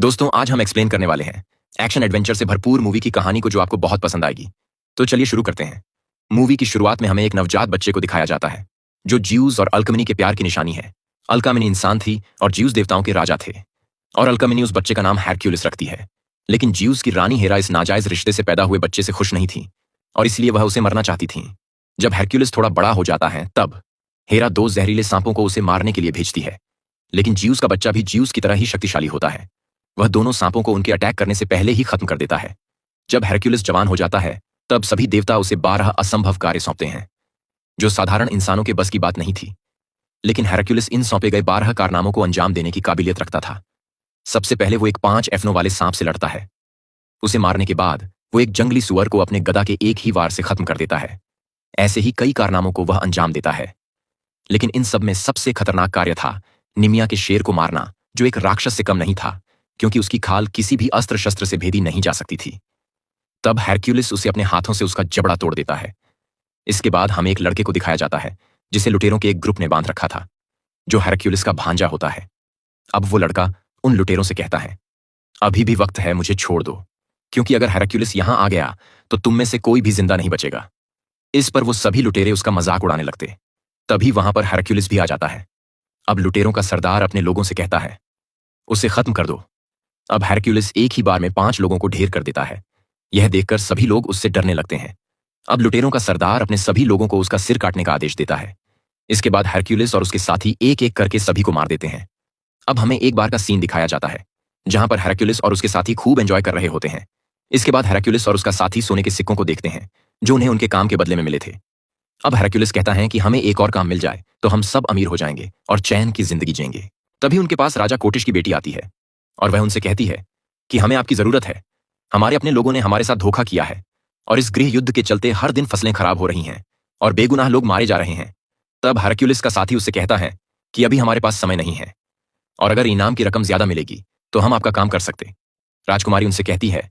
दोस्तों, आज हम एक्सप्लेन करने वाले हैं एक्शन एडवेंचर से भरपूर मूवी की कहानी को जो आपको बहुत पसंद आएगी। तो चलिए शुरू करते हैं। मूवी की शुरुआत में हमें एक नवजात बच्चे को दिखाया जाता है जो ज्यूस और अल्कमिनी के प्यार की निशानी है। अल्कमिनी इंसान थी और ज्यूस देवताओं के राजा थे, और अल्कमिनी उस बच्चे का नाम हेरक्युलिस रखती है। लेकिन ज्यूस की रानी हेरा इस नाजायज रिश्ते से पैदा हुए बच्चे से खुश नहीं थी और इसलिए वह उसे मरना चाहती थी। जब हेरक्युलिस थोड़ा बड़ा हो जाता है तब हेरा 2 जहरीले सांपों को उसे मारने के लिए भेजती है। लेकिन ज्यूस का बच्चा भी ज्यूस की तरह ही शक्तिशाली होता है। वह दोनों सांपों को उनके अटैक करने से पहले ही खत्म कर देता है। जब हेरक्युलिस जवान हो जाता है तब सभी देवता उसे 12 असंभव कार्य सौंपते हैं जो साधारण इंसानों के बस की बात नहीं थी। लेकिन हेरक्युलिस इन सौंपे गए 12 कारनामों को अंजाम देने की काबिलियत रखता था। सबसे पहले वो एक 5 एफनों वाले सांप से लड़ता है। उसे मारने के बाद वो एक जंगली सुअर को अपने गदा के एक ही वार से खत्म कर देता है। ऐसे ही कई कारनामों को वह अंजाम देता है। लेकिन इन सब में सबसे खतरनाक कार्य था निमिया के शेर को मारना, जो एक राक्षस से कम नहीं था, क्योंकि उसकी खाल किसी भी अस्त्र शस्त्र से भेदी नहीं जा सकती थी। तब हेरक्युलिस उसे अपने हाथों से उसका जबड़ा तोड़ देता है। इसके बाद हमें एक लड़के को दिखाया जाता है जिसे लुटेरों के एक ग्रुप ने बांध रखा था, जो हेरक्युलिस का भांजा होता है। अब वो लड़का उन लुटेरों से कहता है, अभी भी वक्त है, मुझे छोड़ दो, क्योंकि अगर हेरक्युलिस यहां आ गया तो तुम में से कोई भी जिंदा नहीं बचेगा। इस पर वो सभी लुटेरे उसका मजाक उड़ाने लगते। तभी वहां पर हेरक्युलिस भी आ जाता है। अब लुटेरों का सरदार अपने लोगों से कहता है, उसे खत्म कर दो। अब हेरक्युलिस एक ही बार में 5 लोगों को ढेर कर देता है। यह देखकर सभी लोग उससे डरने लगते हैं। अब लुटेरों का सरदार अपने सभी लोगों को उसका सिर काटने का आदेश देता है। इसके बाद हेरक्युलिस और उसके साथी एक एक करके सभी को मार देते हैं। अब हमें एक बार का सीन दिखाया जाता है जहां पर हेरक्युलिस और उसके साथी खूब एंजॉय कर रहे होते हैं। इसके बाद हेरक्युलिस और उसका साथी सोने के सिक्कों को देखते हैं जो उन्हें उनके काम के बदले में मिले थे। अब हेरक्युलिस कहता है कि हमें एक और काम मिल जाए तो हम सब अमीर हो जाएंगे और चैन की जिंदगी जिएंगे। तभी उनके पास राजा कोटिश की बेटी आती है और वह उनसे कहती है कि हमें आपकी जरूरत है। हमारे अपने लोगों ने हमारे साथ धोखा किया है और इस गृह युद्ध के चलते हर दिन फसलें खराब हो रही हैं और बेगुनाह लोग मारे जा रहे हैं। तब हेरक्युलिस का साथी उससे कहता है कि अभी हमारे पास समय नहीं है और अगर इनाम की रकम ज्यादा मिलेगी तो हम आपका काम कर सकते। राजकुमारी उनसे कहती है,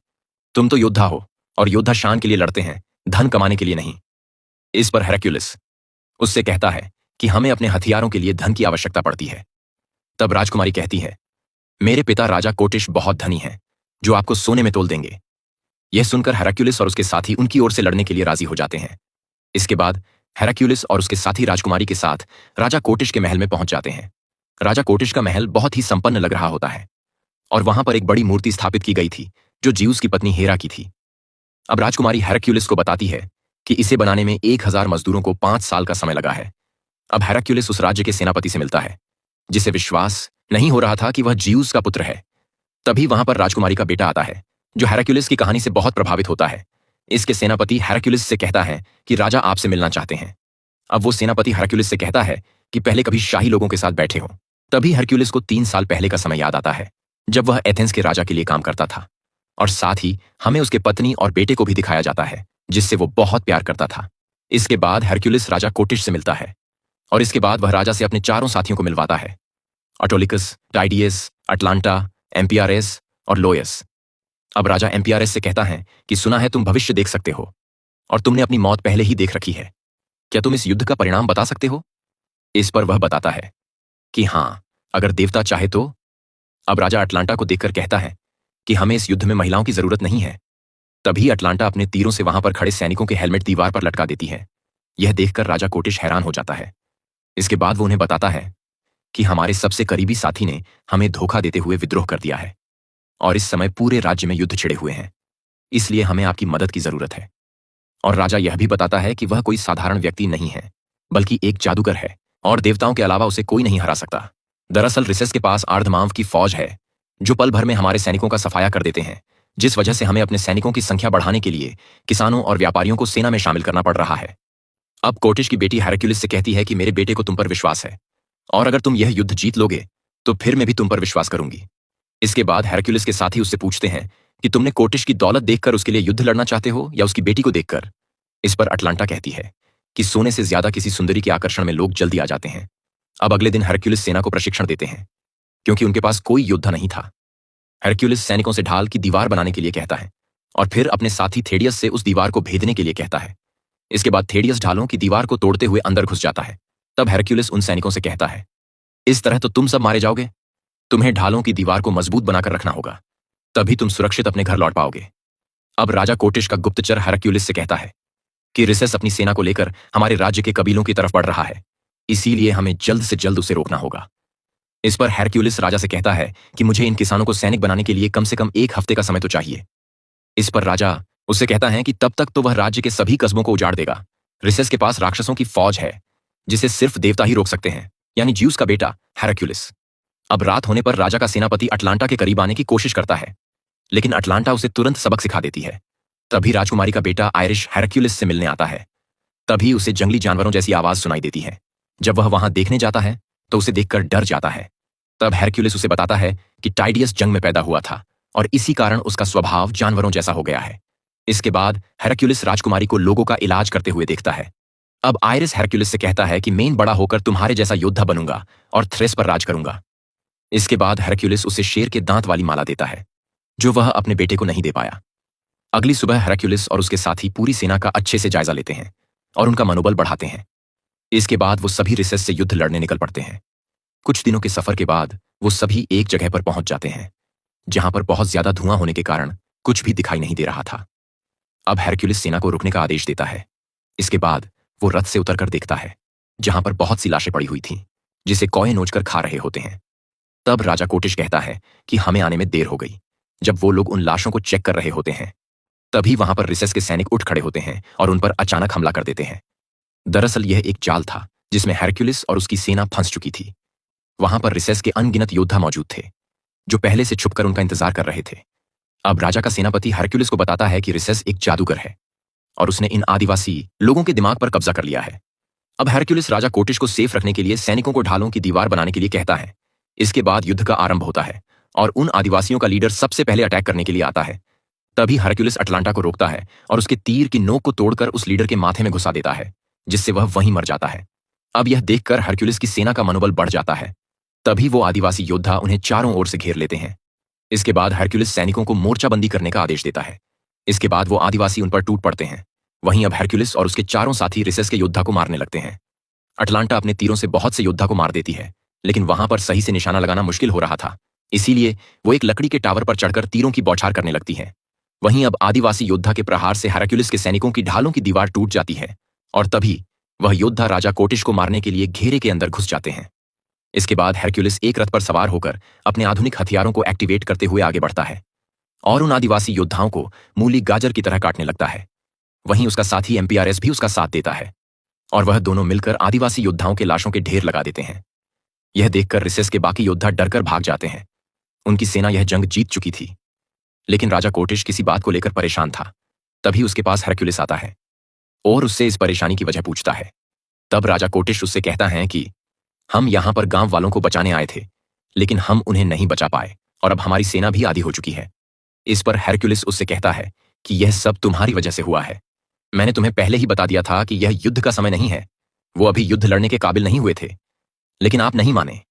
तुम तो योद्धा हो और योद्धा शान के लिए लड़ते हैं, धन कमाने के लिए नहीं। इस पर हेरक्युलिस उससे कहता है कि हमें अपने हथियारों के लिए धन की आवश्यकता पड़ती है। तब राजकुमारी कहती है, मेरे पिता राजा कोटिश बहुत धनी हैं, जो आपको सोने में तोल देंगे। यह सुनकर हेरक्युलिस और उसके साथी उनकी ओर से लड़ने के लिए राजी हो जाते हैं। इसके बाद हेरक्युलिस और उसके साथी राजकुमारी के साथ राजा कोटिश के महल में पहुंच जाते हैं। राजा कोटिश का महल बहुत ही संपन्न लग रहा होता है और वहां पर एक बड़ी मूर्ति स्थापित की गई थी जो ज्यूस की पत्नी हेरा की थी। अब राजकुमारी हेरक्युलिस को बताती है कि इसे बनाने में 1000 मजदूरों को 5 साल का समय लगा है। अब हेरक्युलिस उस राज्य के सेनापति से मिलता है जिसे विश्वास नहीं हो रहा था कि वह ज्यूस का पुत्र है। तभी वहां पर राजकुमारी का बेटा आता है जो हेरक्युलिस की कहानी से बहुत प्रभावित होता है। इसके सेनापति हेरक्युलिस से कहता है कि राजा आपसे मिलना चाहते हैं। अब वो सेनापति हेरक्युलिस से कहता है कि पहले कभी शाही लोगों के साथ बैठे हों। तभी हेरक्युलिस को 3 साल पहले का समय याद आता है जब वह एथेंस के राजा के लिए काम करता था, और साथ ही हमें उसके पत्नी और बेटे को भी दिखाया जाता है जिससे वो बहुत प्यार करता था। इसके बाद हेरक्युलिस राजा कोटिश से मिलता है और इसके बाद वह राजा से अपने 4 साथियों को मिलवाता है, ऑटोलिकस, टाइडियस, अटलांटा, एम्पियारेस और लोयस। अब राजा एम्पियारेस से कहता है कि सुना है तुम भविष्य देख सकते हो और तुमने अपनी मौत पहले ही देख रखी है। क्या तुम इस युद्ध का परिणाम बता सकते हो? इस पर वह बताता है कि हां, अगर देवता चाहे तो। अब राजा अटलांटा को देखकर कहता है कि हमें इस युद्ध में महिलाओं की जरूरत नहीं है। तभी अटलांटा अपने तीरों से वहां पर खड़े सैनिकों के हेलमेट दीवार पर लटका देती है। यह देखकर राजा कोटिश हैरान हो जाता है। इसके बाद वो उन्हें बताता है कि हमारे सबसे करीबी साथी ने हमें धोखा देते हुए विद्रोह कर दिया है और इस समय पूरे राज्य में युद्ध छिड़े हुए हैं, इसलिए हमें आपकी मदद की जरूरत है। और राजा यह भी बताता है कि वह कोई साधारण व्यक्ति नहीं है, बल्कि एक जादूगर है और देवताओं के अलावा उसे कोई नहीं हरा सकता। दरअसल रिसेस के पास अर्धमांव की फौज है जो पल भर में हमारे सैनिकों का सफाया कर देते हैं, जिस वजह से हमें अपने सैनिकों की संख्या बढ़ाने के लिए किसानों और व्यापारियों को सेना में शामिल करना पड़ रहा है। अब कोटिश की बेटी हेरक्युलिस से कहती है कि मेरे बेटे को तुम पर विश्वास है और अगर तुम यह युद्ध जीत लोगे तो फिर मैं भी तुम पर विश्वास करूंगी। इसके बाद हेरक्युलिस के साथी उससे पूछते हैं कि तुमने कोटिश की दौलत देखकर उसके लिए युद्ध लड़ना चाहते हो या उसकी बेटी को देखकर। इस पर अटलांटा कहती है कि सोने से ज्यादा किसी सुंदरी के आकर्षण में लोग जल्दी आ जाते हैं। अब अगले दिन हेरक्युलिस सेना को प्रशिक्षण देते हैं क्योंकि उनके पास कोई योद्धा नहीं था। हेरक्युलिस सैनिकों से ढाल की दीवार बनाने के लिए कहता है और फिर अपने साथी थेडियस से उस दीवार को भेदने के लिए कहता है। इसके बाद थेडियस ढालों की दीवार को तोड़ते हुए अंदर घुस जाता है। तब हेरक्युलिस उन सैनिकों से कहता है, इस तरह तो तुम सब मारे जाओगे। तुम्हें ढालों की दीवार को मजबूत बनाकर रखना होगा, तभी तुम सुरक्षित अपने घर लौट पाओगे। अब राजा कोटिश का गुप्तचर हेरक्युलिस से कहता है कि रिसेस अपनी सेना को लेकर हमारे राज्य के कबीलों की तरफ बढ़ रहा है, इसीलिए हमें जल्द से जल्द उसे रोकना होगा। इस पर हेरक्युलिस राजा से कहता है कि मुझे इन किसानों को सैनिक बनाने के लिए कम से कम 1 हफ्ते का समय तो चाहिए। इस पर राजा उससे कहता है कि तब तक तो वह राज्य के सभी कस्बों को उजाड़ देगा। रिसेस के पास राक्षसों की फौज है जिसे सिर्फ देवता ही रोक सकते हैं, यानी ज्यूस का बेटा हेरक्युलिस। अब रात होने पर राजा का सेनापति अटलांटा के करीब आने की कोशिश करता है, लेकिन अटलांटा उसे तुरंत सबक सिखा देती है। तभी राजकुमारी का बेटा आयरिश हेरक्युलिस से मिलने आता है। तभी उसे जंगली जानवरों जैसी आवाज सुनाई देती है। जब वह वहां देखने जाता है तो उसे देखकर डर जाता है। तब हेरक्युलिस उसे बताता है कि टाइडियस जंग में पैदा हुआ था और इसी कारण उसका स्वभाव जानवरों जैसा हो गया है। इसके बाद हेरक्युलिस राजकुमारी को लोगों का इलाज करते हुए देखता है। अब आयरिस हेरक्युलिस से कहता है कि मैं बड़ा होकर तुम्हारे जैसा योद्धा बनूंगा और थ्रेस पर राज करूंगा। इसके बाद हेरक्युलिस उसे शेर के दांत वाली माला देता है, जो वह अपने बेटे को नहीं दे पाया। अगली सुबह हेरक्युलिस और उसके साथी पूरी सेना का अच्छे से जायजा लेते हैं और उनका मनोबल बढ़ाते हैं। इसके बाद वो सभी रिसेस से युद्ध लड़ने निकल पड़ते हैं। कुछ दिनों के सफर के बाद वो सभी एक जगह पर पहुंच जाते हैं, जहां पर बहुत ज्यादा धुआं होने के कारण कुछ भी दिखाई नहीं दे रहा था। अब हेरक्युलिस सेना को रुकने का आदेश देता है। इसके बाद वो रथ से उतरकर देखता है, जहां पर बहुत सी लाशें पड़ी हुई थीं, जिसे कौए नोचकर खा रहे होते हैं। तब राजा कोटिश कहता है कि हमें आने में देर हो गई। जब वो लोग उन लाशों को चेक कर रहे होते हैं, तभी वहां पर रिसेस के सैनिक उठ खड़े होते हैं और उन पर अचानक हमला कर देते हैं। दरअसल यह एक जाल था जिसमें हेरक्युलिस और उसकी सेना फंस चुकी थी। वहां पर रिसेस के अनगिनत योद्धा मौजूद थे, जो पहले से छुपकर उनका इंतजार कर रहे थे। अब राजा का सेनापति हेरक्युलिस को बताता है कि रिसेस एक जादूगर है और उसने इन आदिवासी लोगों के दिमाग पर कब्जा कर लिया है। अब हेरक्युलिस राजा कोटिश को सेफ रखने के लिए सैनिकों को ढालों की दीवार बनाने के लिए कहता है। इसके बाद युद्ध का आरंभ होता है और उन आदिवासियों का लीडर सबसे पहले अटैक करने के लिए आता है। तभी हेरक्युलिस अटलांटा को रोकता है और उसके तीर की नोक को तोड़कर उस लीडर के माथे में घुसा देता है, जिससे वह वहीं मर जाता है। अब यह देखकर हेरक्युलिस की सेना का मनोबल बढ़ जाता है। तभी वो आदिवासी योद्धा उन्हें चारों ओर से घेर लेते हैं। इसके बाद हेरक्युलिस सैनिकों को मोर्चाबंदी करने का आदेश देता है। इसके बाद वो आदिवासी उन पर टूट पड़ते हैं। वहीं अब हेरक्युलिस और उसके चारों साथी रिसेस के योद्धा को मारने लगते हैं। अटलांटा अपने तीरों से बहुत से योद्धा को मार देती है, लेकिन वहां पर सही से निशाना लगाना मुश्किल हो रहा था, इसीलिए वो एक लकड़ी के टावर पर चढ़कर तीरों की बौछार करने लगती है। वहीं अब आदिवासी योद्धा के प्रहार से हेरक्युलिस के सैनिकों की ढालों की दीवार टूट जाती है और तभी वह योद्धा राजा कोटिश को मारने के लिए घेरे के अंदर घुस जाते हैं। इसके बाद हेरक्युलिस एक रथ पर सवार होकर अपने आधुनिक हथियारों को एक्टिवेट करते हुए आगे बढ़ता है और उन आदिवासी योद्धाओं को मूली गाजर की तरह काटने लगता है। वहीं उसका साथी एमपीआरएस भी उसका साथ देता है और वह दोनों मिलकर आदिवासी योद्धाओं के लाशों के ढेर लगा देते हैं। यह देखकर रिसेस के बाकी योद्धा डरकर भाग जाते हैं। उनकी सेना यह जंग जीत चुकी थी, लेकिन राजा कोटिश किसी बात को लेकर परेशान था। तभी उसके पास हेरक्युलिस आता है और उससे इस परेशानी की वजह पूछता है। तब राजा कोटिश उससे कहता है कि हम यहां पर गांव वालों को बचाने आए थे, लेकिन हम उन्हें नहीं बचा पाए और अब हमारी सेना भी आधी हो चुकी है। इस पर हेरक्युलिस उससे कहता है कि यह सब तुम्हारी वजह से हुआ है। मैंने तुम्हें पहले ही बता दिया था कि यह युद्ध का समय नहीं है। वो अभी युद्ध लड़ने के काबिल नहीं हुए थे, लेकिन आप नहीं माने।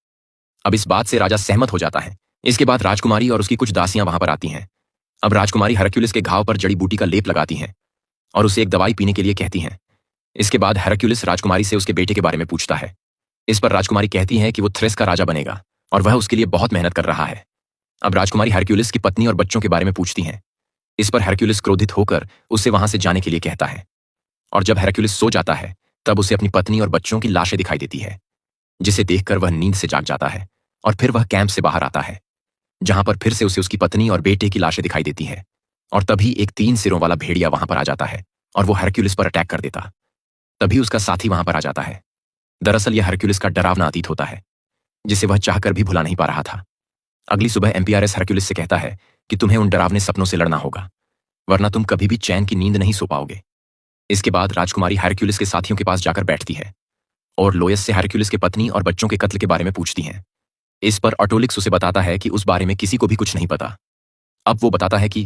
अब इस बात से राजा सहमत हो जाता है। इसके बाद राजकुमारी और उसकी कुछ दासियां वहां पर आती हैं। अब राजकुमारी हेरक्युलिस के घाव पर जड़ी बूटी का लेप लगाती हैं और उसे एक दवाई पीने के लिए कहती हैं। इसके बाद हेरक्युलिस राजकुमारी से उसके बेटे के बारे में पूछता है। इस पर राजकुमारी कहती है कि वो थ्रेस का राजा बनेगा और वह उसके लिए बहुत मेहनत कर रहा है। अब राजकुमारी हेरक्युलिस की पत्नी और बच्चों के बारे में पूछती हैं। इस पर हेरक्युलिस क्रोधित होकर उससे वहां से जाने के लिए कहता है और जब हेरक्युलिस सो जाता है तब उसे अपनी पत्नी और बच्चों की लाशें दिखाई देती है, जिसे देखकर वह नींद से जाग जाता है और फिर वह कैंप से बाहर आता है, जहां पर फिर से उसे उसकी पत्नी और बेटे की लाशें दिखाई देती है। और तभी एक 3 सिरों वाला भेड़िया वहां पर आ जाता है और वो हेरक्युलिस पर अटैक कर देता। तभी उसका साथी वहां पर आ जाता है। दरअसल यह हेरक्युलिस का डरावना अतीत होता है, जिसे वह चाहकर भी भुला नहीं पा रहा था। अगली सुबह एमपीआरएस हेरक्युलिस से कहता है कि तुम्हें उन डरावने सपनों से लड़ना होगा, वरना तुम कभी भी चैन की नींद नहीं सो पाओगे। इसके बाद राजकुमारी हेरक्युलिस के साथियों के पास जाकर बैठती है और लोयस से हेरक्युलिस के पत्नी और बच्चों के कत्ल के बारे में पूछती हैं। इस पर ऑटोलिक्स उसे बताता है कि उस बारे में किसी को भी कुछ नहीं पता। अब वो बताता है कि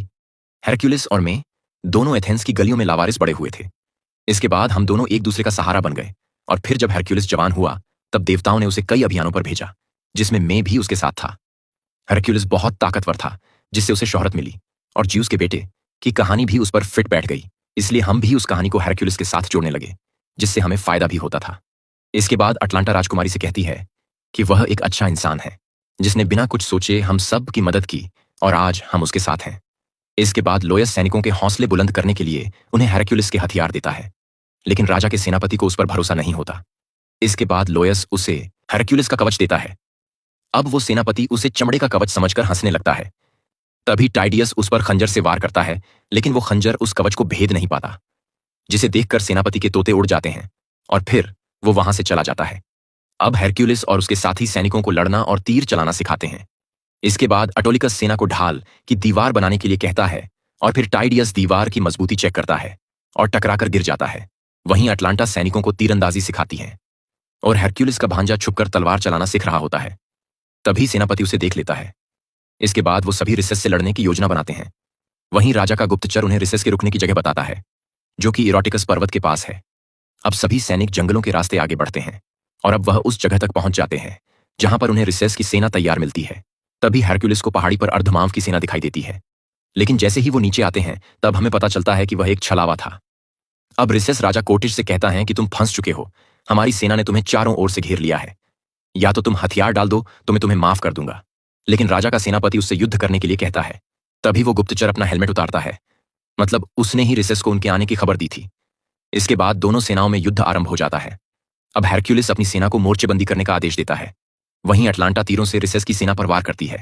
हेरक्युलिस और मैं दोनों एथेंस की गलियों में लावारिस बड़े हुए थे। इसके बाद हम दोनों एक दूसरे का सहारा बन गए और फिर जब हेरक्युलिस जवान हुआ तब देवताओं ने उसे कई अभियानों पर भेजा, जिसमें मैं भी उसके साथ था। हेरक्युलिस बहुत ताकतवर था, जिससे उसे शोहरत मिली और ज्यूस के बेटे की कहानी भी उस पर फिट बैठ गई, इसलिए हम भी उस कहानी को हेरक्युलिस के साथ जोड़ने लगे, जिससे हमें फायदा भी होता था। इसके बाद अटलांटा राजकुमारी से कहती है कि वह एक अच्छा इंसान है जिसने बिना कुछ सोचे हम सब की मदद की और आज हम उसके साथ हैं। इसके बाद लोयस सैनिकों के हौसले बुलंद करने के लिए उन्हें हेरक्युलिस के हथियार देता है, लेकिन राजा के सेनापति को उस पर भरोसा नहीं होता। इसके बाद लोयस उसे हेरक्युलिस का कवच देता है। अब वो सेनापति उसे चमड़े का कवच समझकर हंसने लगता है। तभी टाइडियस उस पर खंजर से वार करता है, लेकिन वो खंजर उस कवच को भेद नहीं पाता, जिसे देखकर सेनापति के तोते उड़ जाते हैं और फिर वो वहां से चला जाता है। अब हेरक्युलिस और उसके साथी सैनिकों को लड़ना और तीर चलाना सिखाते हैं। इसके बाद अटोलिकस सेना को ढाल की दीवार बनाने के लिए कहता है और फिर टाइडियस दीवार की मजबूती चेक करता है और टकराकर गिर जाता है। वहीं अटलांटा सैनिकों को तीरंदाजी सिखाती है और हेरक्युलिस का भांजा छुपकर तलवार चलाना सीख रहा होता है। तभी सेनापति उसे देख लेता है। इसके बाद वो सभी रिसेस से लड़ने की योजना बनाते हैं। वहीं राजा का गुप्तचर उन्हें रिसेस के रुकने की जगह बताता है, जो कि इरोटिकस पर्वत के पास है। अब सभी सैनिक जंगलों के रास्ते आगे बढ़ते हैं और अब वह उस जगह तक पहुंच जाते हैं जहां पर उन्हें रिसेस की सेना तैयार मिलती है। तभी हेरक्युलिस को पहाड़ी पर अर्धमांव की सेना दिखाई देती है, लेकिन जैसे ही वो नीचे आते हैं तब हमें पता चलता है कि वह एक छलावा था। अब रिसेस राजा कोटिश से कहता है कि तुम फंस चुके हो, हमारी सेना ने तुम्हें चारों ओर से घेर लिया है, या तो तुम हथियार डाल दो तो मैं तुम्हें माफ कर दूंगा। लेकिन राजा का सेनापति उससे युद्ध करने के लिए कहता है। तभी वो गुप्तचर अपना हेलमेट उतारता है, मतलब उसने ही रिसेस को उनके आने की खबर दी थी। इसके बाद दोनों सेनाओं में युद्ध आरंभ हो जाता है। अब हेरक्युलिस अपनी सेना को मोर्चेबंदी करने का आदेश देता है। वहीं अटलांटा तीरों से रिसेस की सेना पर वार करती है।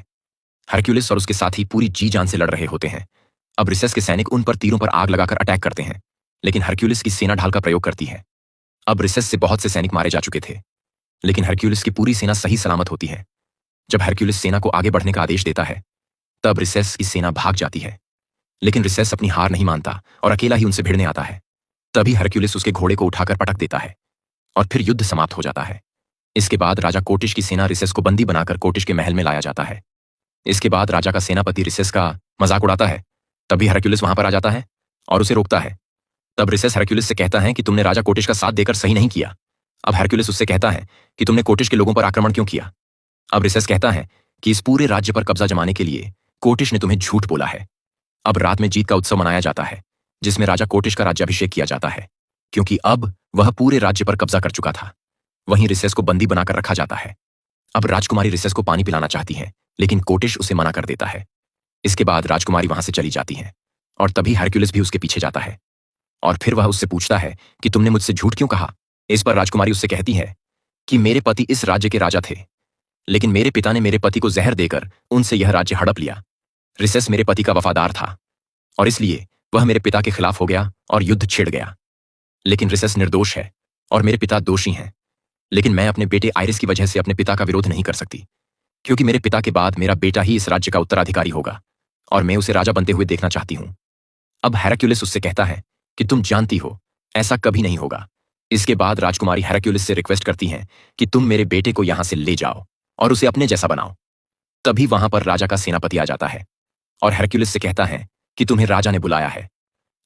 हेरक्युलिस और उसके साथी पूरी जी जान से लड़ रहे होते हैं। अब रिसेस के सैनिक उन पर तीरों पर आग लगाकर अटैक करते हैं, लेकिन हेरक्युलिस की सेना ढाल का प्रयोग करती है। अब रिसेस से बहुत से सैनिक मारे जा चुके थे, लेकिन हेरक्युलिस की पूरी सेना सही सलामत होती है। जब हेरक्युलिस सेना को आगे बढ़ने का आदेश देता है तब रिसेस की सेना भाग जाती है, लेकिन रिसेस अपनी हार नहीं मानता और अकेला ही उनसे भिड़ने आता है। तभी हेरक्युलिस उसके घोड़े को उठाकर पटक देता है और फिर युद्ध समाप्त हो जाता है। इसके बाद राजा कोटिश की सेना रिसेस को बंदी बनाकर कोटिश के महल में लाया जाता है। इसके बाद राजा का सेनापति रिसेस का मजाक उड़ाता है। तभी हेरक्युलिस वहां पर आ जाता है और उसे रोकता है। तब रिसेस हेरक्युलिस से कहता है कि तुमने राजा कोटिश का साथ देकर सही नहीं किया। अब हेरक्युलिस उससे कहता है कि तुमने कोटिश के लोगों पर आक्रमण क्यों किया। अब रिसेस कहता है कि इस पूरे राज्य पर कब्जा जमाने के लिए कोटिश ने तुम्हें झूठ बोला है। अब रात में जीत का उत्सव मनाया जाता है, जिसमें राजा कोटिश का राज्याभिषेक किया जाता है, क्योंकि अब वह पूरे राज्य पर कब्जा कर चुका था। वहीं रिसेस को बंदी बनाकर रखा जाता है। अब राजकुमारी रिसेस को पानी पिलाना चाहती है, लेकिन कोटिश उसे मना कर देता है। इसके बाद राजकुमारी वहां से चली जाती है और तभी हेरक्युलिस भी उसके पीछे जाता है और फिर वह उससे पूछता है कि तुमने मुझसे झूठ क्यों कहा। इस पर राजकुमारी उससे कहती है कि मेरे पति इस राज्य के राजा थे, लेकिन मेरे पिता ने मेरे पति को जहर देकर उनसे यह राज्य हड़प लिया। रिसेस मेरे पति का वफादार था और इसलिए वह मेरे पिता के खिलाफ हो गया और युद्ध छिड़ गया। लेकिन रिसेस निर्दोष है और मेरे पिता दोषी हैं, लेकिन मैं अपने बेटे आइरिस की वजह से अपने पिता का विरोध नहीं कर सकती, क्योंकि मेरे पिता के बाद मेरा बेटा ही इस राज्य का उत्तराधिकारी होगा और मैं उसे राजा बनते हुए देखना चाहती हूं। अब हेरक्युलिस उससे कहता है कि तुम जानती हो ऐसा कभी नहीं होगा। इसके बाद राजकुमारी हेरक्युलिस से रिक्वेस्ट करती हैं कि तुम मेरे बेटे को यहां से ले जाओ और उसे अपने जैसा बनाओ। तभी वहां पर राजा का सेनापति आ जाता है और हेरक्युलिस से कहता है कि तुम्हें राजा ने बुलाया है।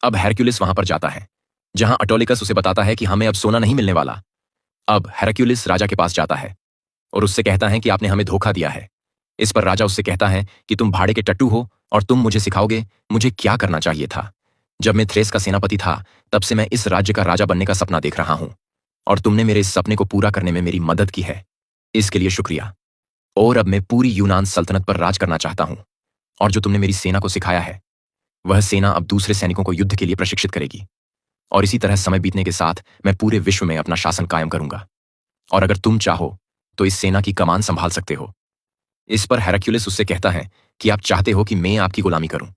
अब हेरक्युलिस वहां पर जाता है, जहां अटोलिकस उसे बताता है कि हमें अब सोना नहीं मिलने वाला। अब हेरक्युलिस राजा के पास जाता है और उससे कहता है कि आपने हमें धोखा दिया है। इस पर राजा उससे कहता है कि तुम भाड़े के टट्टू हो और तुम मुझे सिखाओगे मुझे क्या करना चाहिए था। जब मैं थ्रेस का सेनापति था तब से मैं इस राज्य का राजा बनने का सपना देख रहा हूं और तुमने मेरे इस सपने को पूरा करने में मेरी मदद की है, इसके लिए शुक्रिया। और अब मैं पूरी यूनान सल्तनत पर राज करना चाहता हूं और जो तुमने मेरी सेना को सिखाया है वह सेना अब दूसरे सैनिकों को युद्ध के लिए प्रशिक्षित करेगी और इसी तरह समय बीतने के साथ मैं पूरे विश्व में अपना शासन कायम करूंगा और अगर तुम चाहो तो इस सेना की कमान संभाल सकते हो। इस पर हेरक्युलिस उससे कहता है कि आप चाहते हो कि मैं आपकी गुलामी करूं।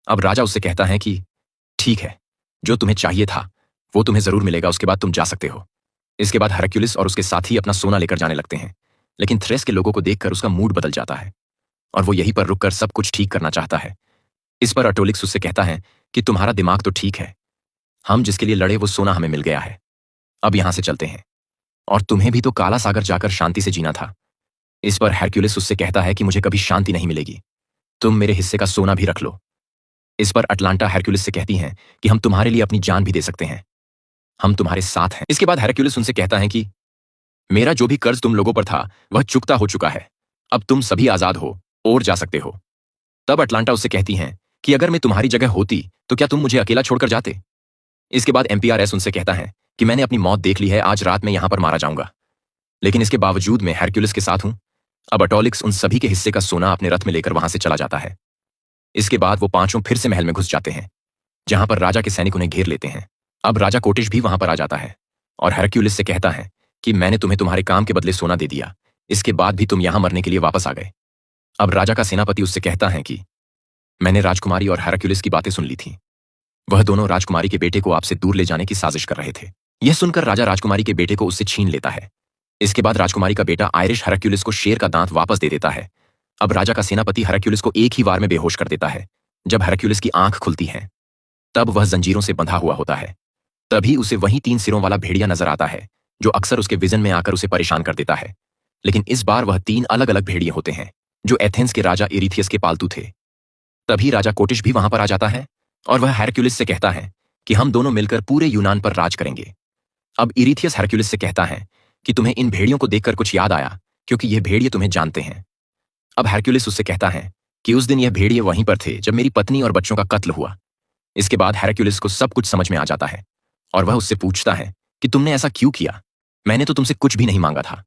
अब राजा उससे कहता है कि ठीक है, जो तुम्हें चाहिए था वो तुम्हें जरूर मिलेगा, उसके बाद तुम जा सकते हो। इसके बाद हेरक्युलिस और उसके साथी अपना सोना लेकर जाने लगते हैं, लेकिन थ्रेस के लोगों को देखकर उसका मूड बदल जाता है और वो यहीं पर रुककर सब कुछ ठीक करना चाहता है। इस पर अटोलिक्स उससे कहता है कि तुम्हारा दिमाग तो ठीक है, हम जिसके लिए लड़े वो सोना हमें मिल गया है, अब यहां से चलते हैं और तुम्हें भी तो काला सागर जाकर शांति से जीना था। इस पर हेरक्युलिस उससे कहता है कि मुझे कभी शांति नहीं मिलेगी, तुम मेरे हिस्से का सोना भी रख लो। इस पर अटलांटा हेरक्युलिस से कहती हैं कि हम तुम्हारे लिए अपनी जान भी दे सकते हैं, हम तुम्हारे साथ हैं। इसके बाद हेरक्युलिस उनसे कहता है कि मेरा जो भी कर्ज तुम लोगों पर था वह चुकता हो चुका है, अब तुम सभी आजाद हो और जा सकते हो। तब अटलांटा उससे कहती हैं कि अगर मैं तुम्हारी जगह होती तो क्या तुम मुझे अकेला छोड़कर जाते। इसके बाद एमपीआरएस उनसे कहता है कि मैंने अपनी मौत देख ली है, आज रात में यहां पर मारा जाऊंगा, लेकिन इसके बावजूद मैं हेरक्युलिस के साथ हूं अब अटोलिक्स उन सभी के हिस्से का सोना अपने रथ में लेकर वहां से चला जाता है। इसके बाद वो पांचों फिर से महल में घुस जाते हैं, जहां पर राजा के सैनिक उन्हें घेर लेते हैं। अब राजा कोटिश भी वहां पर आ जाता है और हेरक्यूलिस से कहता है कि मैंने तुम्हें तुम्हारे काम के बदले सोना दे दिया, इसके बाद भी तुम यहां मरने के लिए वापस आ गए। अब राजा का सेनापति उससे कहता है कि मैंने राजकुमारी और हेरक्यूलिस की बातें सुन ली थी। वह दोनों राजकुमारी के बेटे को आपसे दूर ले जाने की साजिश कर रहे थे। यह सुनकर राजा राजकुमारी के बेटे को उससे छीन लेता है। इसके बाद राजकुमारी का बेटा आयरिश हेरक्यूलिस को शेर का दांत वापस दे देता है। अब राजा का सेनापति हेरक्यूलिस को एक ही वार में बेहोश कर देता है। जब हेरक्यूलिस की आंख खुलती है तब वह जंजीरों से बंधा हुआ होता है। तभी उसे वही 3 सिरों वाला भेड़िया नजर आता है, जो अक्सर उसके विजन में आकर उसे परेशान कर देता है। लेकिन इस बार वह 3 अलग अलग भेड़िए होते हैं, जो एथेंस के राजा इरीथियस के पालतू थे। तभी राजा कोटिश भी वहां पर आ जाता है और वह हेरक्यूलिस से कहता है कि हम दोनों मिलकर पूरे यूनान पर राज करेंगे। अब इरीथियस हेरक्यूलिस से कहता है कि तुम्हें इन भेड़ियों को देखकर कुछ याद आया, क्योंकि ये भेड़िए तुम्हें जानते हैं। अब हेरक्यूलिस उससे कहता है कि उस दिन यह भेड़िए वहीं पर थे जब मेरी पत्नी और बच्चों का कत्ल हुआ। इसके बाद हेरक्यूलिस को सब कुछ समझ में आ जाता है और वह उससे पूछता है कि तुमने ऐसा क्यों किया, मैंने तो तुमसे कुछ भी नहीं मांगा था।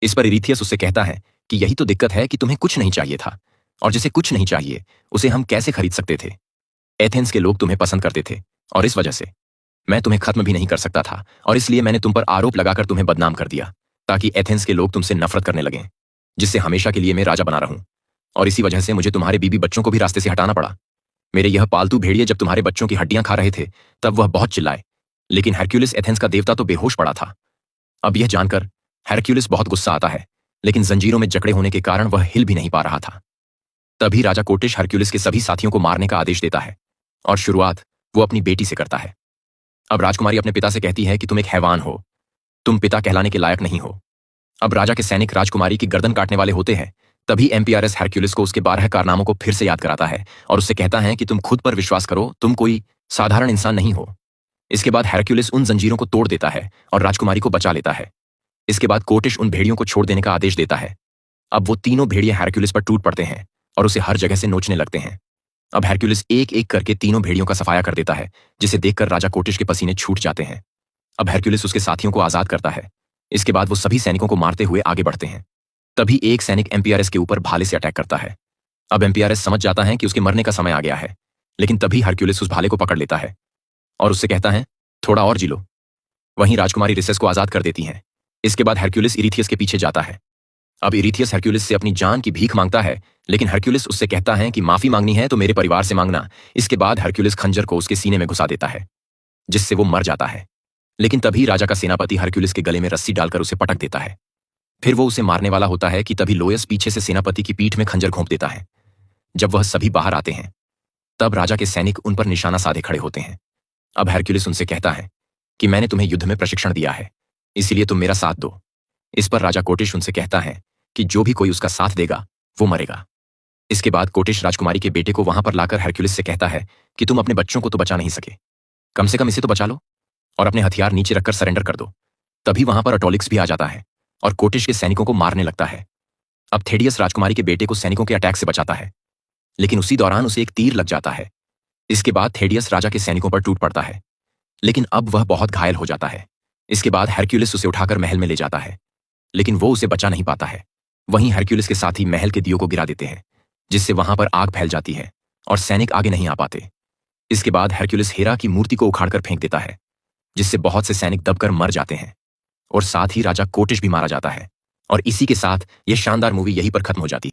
इस पर इरीथियस उससे कहता है कि यही तो दिक्कत है कि तुम्हें कुछ नहीं चाहिए था, और जिसे कुछ नहीं चाहिए उसे हम कैसे खरीद सकते थे। एथेंस के लोग तुम्हें पसंद करते थे और इस वजह से मैं तुम्हें खत्म भी नहीं कर सकता था, और इसलिए मैंने तुम पर आरोप लगाकर तुम्हें बदनाम कर दिया, ताकि एथेंस के लोग तुमसे नफरत करने लगें, जिससे हमेशा के लिए मैं राजा बना रहूं। और इसी वजह से मुझे तुम्हारे बीबी बच्चों को भी रास्ते से हटाना पड़ा। मेरे यह पालतू भेड़िए जब तुम्हारे बच्चों की हड्डियां खा रहे थे तब वह बहुत चिल्लाए, लेकिन हेरक्यूलिस एथेंस का देवता तो बेहोश पड़ा था। अब यह जानकर हेरक्यूलिस बहुत गुस्सा आता है, लेकिन जंजीरों में जकड़े होने के कारण वह हिल भी नहीं पा रहा था। तभी राजा कोटिश हेरक्यूलिस के सभी साथियों को मारने का आदेश देता है, और शुरुआत वो अपनी बेटी से करता है। अब राजकुमारी अपने पिता से कहती है कि तुम एक हैवान हो, तुम पिता कहलाने के लायक नहीं हो। अब राजा के सैनिक राजकुमारी की गर्दन काटने वाले होते हैं। तभी एम्पियरस हेरक्यूलिस को उसके 12 कारनामों को फिर से याद कराता है और उससे कहता है कि तुम खुद पर विश्वास करो, तुम कोई साधारण इंसान नहीं हो। इसके बाद हेरक्यूलिस उन जंजीरों को तोड़ देता है और राजकुमारी को बचा लेता है। इसके बाद कोटिश उन भेड़ियों को छोड़ देने का आदेश देता है। अब वो तीनों भेड़िए हेरक्यूलिस पर टूट पड़ते हैं और उसे हर जगह से नोचने लगते हैं। अब हेरक्यूलिस एक एक करके तीनों भेड़ियों का सफाया कर देता है, जिसे देखकर राजा कोटिश के पसीने छूट जाते हैं। अब हेरक्यूलिस उसके साथियों को आजाद करता है। इसके बाद वो सभी सैनिकों को मारते हुए आगे बढ़ते हैं। तभी एक सैनिक एम्पियरस के ऊपर भाले से अटैक करता है। अब एम्पियरस समझ जाता है कि उसके मरने का समय आ गया है, लेकिन तभी हेरक्यूलिस उस भाले को पकड़ लेता है और उससे कहता है थोड़ा और जी लो। वहीं राजकुमारी रिसेस को आजाद कर देती हैं। इसके बाद हेरक्यूलिस इरीथियस के पीछे जाता है। अब इरीथियस हेरक्यूलिस से अपनी जान की भीख मांगता है, लेकिन हेरक्यूलिस उससे कहता है कि माफी मांगनी है तो मेरे परिवार से मांगना। इसके बाद हेरक्यूलिस खंजर को उसके सीने में घुसा देता है, जिससे वो मर जाता है। लेकिन तभी राजा का सेनापति हेरक्यूलिस के गले में रस्सी डालकर उसे पटक देता है। फिर वो उसे मारने वाला होता है कि तभी लोयस पीछे से सेनापति की पीठ में खंजर घोंप देता है। जब वह सभी बाहर आते हैं तब राजा के सैनिक उन पर निशाना साधे खड़े होते हैं। अब हेरक्यूलिस उनसे कहता है कि मैंने तुम्हें युद्ध में प्रशिक्षण दिया है, इसीलिए तुम मेरा साथ दो। इस पर राजा कोटिश उनसे कहता है कि जो भी कोई उसका साथ देगा वो मरेगा। इसके बाद कोटिश राजकुमारी के बेटे को वहां पर लाकर हेरक्यूलिस से कहता है कि तुम अपने बच्चों को तो बचा नहीं सके, कम से कम इसे तो बचा लो और अपने हथियार नीचे रखकर सरेंडर कर दो। तभी वहां पर अटोलिक्स भी आ जाता है और कोटिश के सैनिकों को मारने लगता है। अब थेडियस राजकुमारी के बेटे को सैनिकों के अटैक से बचाता है, लेकिन उसी दौरान उसे एक तीर लग जाता है। इसके बाद थेडियस राजा के सैनिकों पर टूट पड़ता है, लेकिन अब वह बहुत घायल हो जाता है। इसके बाद हेरक्यूलिस उसे उठाकर महल में ले जाता है, लेकिन वो उसे बचा नहीं पाता है। वहीं हेरक्यूलिस के साथी महल के दियों को गिरा देते हैं, जिससे वहां पर आग फैल जाती है और सैनिक आगे नहीं आ पाते। इसके बाद हेरक्यूलिस हेरा की मूर्ति को उखाड़कर फेंक देता है, जिससे बहुत से सैनिक दबकर मर जाते हैं और साथ ही राजा कोटिश भी मारा जाता है। और इसी के साथ यह शानदार मूवी यहीं पर खत्म हो जाती है।